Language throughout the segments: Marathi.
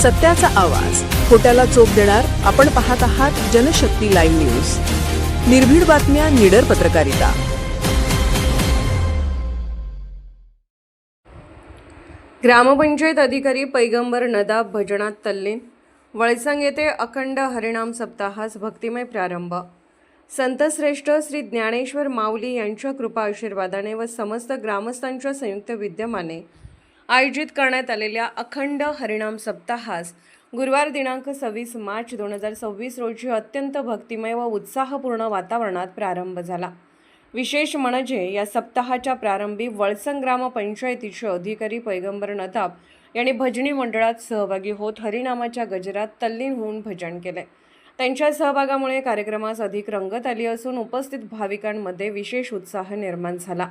सत्याचा आवाज, खोट्याला चोप देणार. आपण पाहत आहात जनशक्ती लाईव्ह न्यूज. निर्भीड बातम्या, निडर पत्रकारिता. ग्रामपंचायत अधिकारी पैगंबर नदाब भजनात तल्लीन. वळसंग येथे अखंड हरिनाम सप्ताहास भक्तिमय प्रारंभ. संतश्रेष्ठ श्री ज्ञानेश्वर माऊली यांच्या कृपा आशीर्वादाने व समस्त ग्रामस्थांच्या संयुक्त विद्यमाने आयोजित करण्यात आलेल्या अखंड हरिनाम सप्ताहास गुरुवार दिनांक 26 मार्च 2026 रोजी अत्यंत भक्तिमय व उत्साहपूर्ण वातावरणात प्रारंभ झाला. विशेष म्हणजे या सप्ताहाच्या प्रारंभी वळसंग ग्रामपंचायतीचे अधिकारी पैगंबर नदाब यांनी भजनी मंडळात सहभागी होत हरिनामाच्या गजरात तल्लीन होऊन भजन केले. त्यांच्या सहभागामुळे कार्यक्रमास अधिक रंगत आली असून उपस्थित भाविकांमध्ये विशेष उत्साह निर्माण झाला.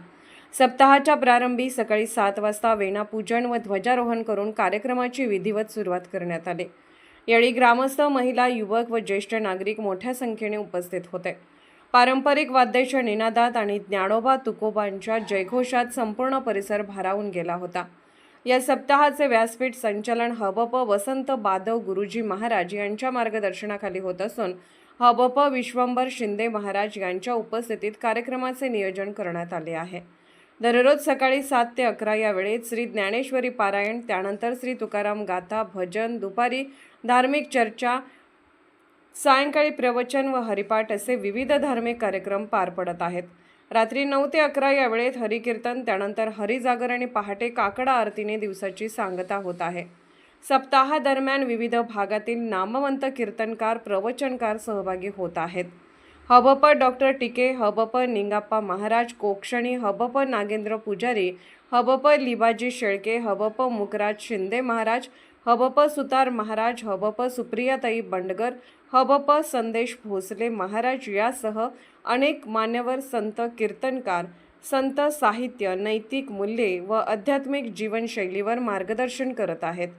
सप्ताहाच्या प्रारंभी सकाळी 7 वाजता वेणापूजन व ध्वजारोहण करून कार्यक्रमाची विधिवत सुरुवात करण्यात आली. यावेळी ग्रामस्थ, महिला, युवक व ज्येष्ठ नागरिक मोठ्या संख्येने उपस्थित होते. पारंपरिक वाद्याच्या निनादात आणि ज्ञानोबा तुकोबांच्या जयघोषात संपूर्ण परिसर भारावून गेला होता. या सप्ताहाचे व्यासपीठ संचालन हबप वसंत बादव गुरुजी महाराज यांच्या मार्गदर्शनाखाली होत असून हबप विश्वंभर शिंदे महाराज यांच्या उपस्थितीत कार्यक्रमाचे नियोजन करण्यात आले आहे. दररोज सकाळी 7 ते 11 या वेळेत श्री ज्ञानेश्वरी पारायण, त्यानंतर श्री तुकाराम गाथा, भजन, दुपारी धार्मिक चर्चा, सायंकाळी प्रवचन व हरिपाठ असे विविध धार्मिक कार्यक्रम पार पडत आहेत. रात्री 9 ते 11 या वेळेत हरिकीर्तन, त्यानंतर हरिजागर आणि पहाटे काकडा आरतीने दिवसाची सांगता होत आहे. सप्ताहादरम्यान विविध भागातील नामवंत कीर्तनकार, प्रवचनकार सहभागी होत आहेत. हबप डॉक्टर टिके, हबप निंगाप्पा महाराज कोक्षणी, हबप नागेंद्र पुजारी, हबप लिबाजी शेळके, हबप मुकराज शिंदे महाराज, हबप सुतार महाराज, हबप सुप्रियाताई बंडगर, हबप संदेश भोसले महाराज यासह अनेक मान्यवर संत, कीर्तनकार, संत साहित्य, नैतिक मूल्ये व आध्यात्मिक जीवनशैलीवर मार्गदर्शन करत आहेत.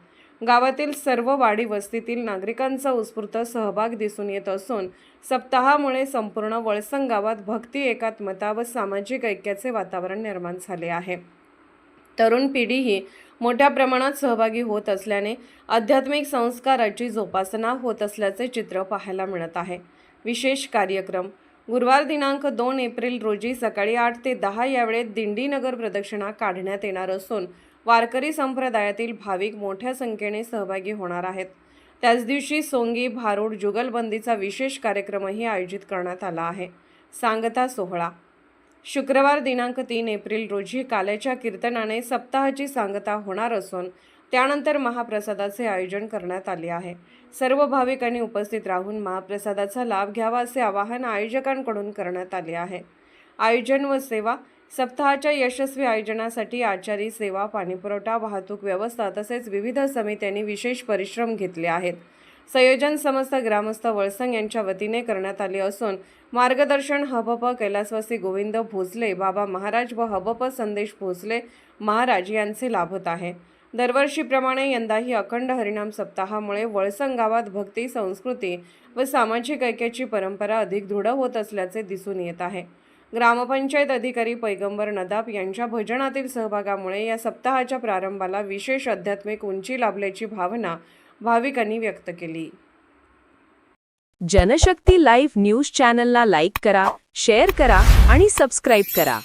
गावातील सर्व वाडी वस्तीतील नागरिकांचा उत्स्फूर्त सहभाग दिसून येत असून सप्ताहामुळे संपूर्ण वळसंग गावात भक्ती, एकात्मता व सामाजिक ऐक्याचे वातावरण निर्माण झाले आहे. तरुण पिढीही मोठ्या प्रमाणात सहभागी होत असल्याने आध्यात्मिक संस्काराची जोपासना होत असल्याचे चित्र पाहायला मिळत आहे. विशेष कार्यक्रम. गुरुवार दिनांक 2 एप्रिल रोजी सकाळी 8 ते 10 या वेळेत दिंडी नगर प्रदक्षिणा काढण्यात येणार असून वारकरी संप्रदायातील भाविक मोठ्या संख्येने सहभागी होणार आहेत. त्याच दिवशी सोंगी, भारूड, जुगलबंदीचा विशेष कार्यक्रमही आयोजित करण्यात आला आहे. सांगता सोहळा. शुक्रवार दिनांक 3 एप्रिल रोजी काल्याच्या कीर्तनाने सप्ताहाची सांगता होणार असून त्यानंतर महाप्रसादाचे आयोजन करण्यात आले आहे. सर्व भाविकांनी उपस्थित राहून महाप्रसादाचा लाभ घ्यावा असे आवाहन आयोजकांकडून करण्यात आले आहे. आयोजन व सेवा. सप्ताहाच्या यशस्वी आयोजनासाठी आचारी, सेवा, पाणीपुरवठा, वाहतूक व्यवस्था तसेच विविध समित्यांनी विशेष परिश्रम घेतले आहेत. संयोजन समस्त ग्रामस्थ वळसंग यांच्या वतीने करण्यात आले असून मार्गदर्शन हबप कैलासवासी गोविंद भोसले बाबा महाराज व हबप संदेश भोसले महाराज यांचे लाभत आहे. दरवर्षीप्रमाणे यंदाही अखंड हरिनाम सप्ताहामुळे वळसंग गावात भक्ती, संस्कृती व सामाजिक ऐक्याची परंपरा अधिक दृढ होत असल्याचे दिसून येत आहे. ग्रामपंचायत अधिकारी पैगंबर नदाब यांच्या भजनातील सहभागामुळे या सप्ताहाच्या प्रारंभाला विशेष आध्यात्मिक उंची लाभल्याची भावना भाविकांनी व्यक्त केली. जनशक्ती लाईव्ह न्यूज चॅनलला लाईक करा, शेअर करा आणि सबस्क्राईब करा.